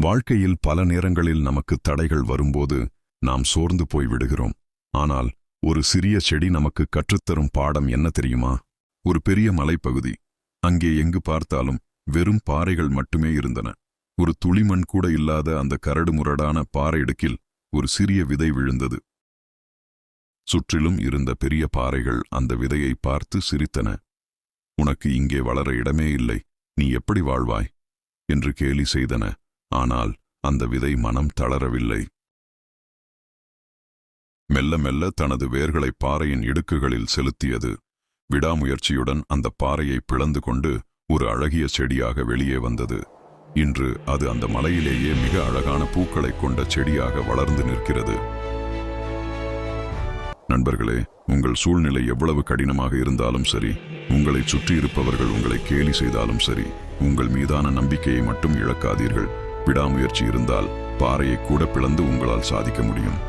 வாழ்க்கையில் பல நேரங்களில் நமக்கு தடைகள் வரும்போது நாம் சோர்ந்து போய் விடுகிறோம். ஆனால் ஒரு சிறிய செடி நமக்கு கற்றுத்தரும் பாடம் என்ன தெரியுமா? ஒரு பெரிய மலைப்பகுதி. அங்கே எங்கு பார்த்தாலும் வெறும் பாறைகள் மட்டுமே இருந்தன. ஒரு துளிமண் கூட இல்லாத அந்த கரடுமுரடான பாறை இடுக்கில் ஒரு சிறிய விதை விழுந்தது. சுற்றிலும் இருந்த பெரிய பாறைகள் அந்த விதையை பார்த்து சிரித்தன. உனக்கு இங்கே வளர இடமே இல்லை, நீ எப்படி வாழ்வாய் என்று கேலி செய்தன. ஆனால் அந்த விதை மனம் தளரவில்லை. மெல்ல மெல்ல தனது வேர்களை பாறையின் இடுக்குகளில் செலுத்தியது. விடாமுயற்சியுடன் அந்த பாறையை பிளந்து கொண்டு ஒரு அழகிய செடியாக வெளியே வந்தது. இன்று அது அந்த மலையிலேயே மிக அழகான பூக்களைக் கொண்ட செடியாக வளர்ந்து நிற்கிறது. நண்பர்களே, உங்கள் சூழ்நிலை எவ்வளவு கடினமாக இருந்தாலும் சரி, உங்களை சுற்றியிருப்பவர்கள் உங்களை கேலி செய்தாலும் சரி, உங்கள் மீதான நம்பிக்கையை மட்டும் இழக்காதீர்கள். விடாமுயற்சி இருந்தால் பாறையை கூட பிளந்து உங்களால் சாதிக்க முடியும்.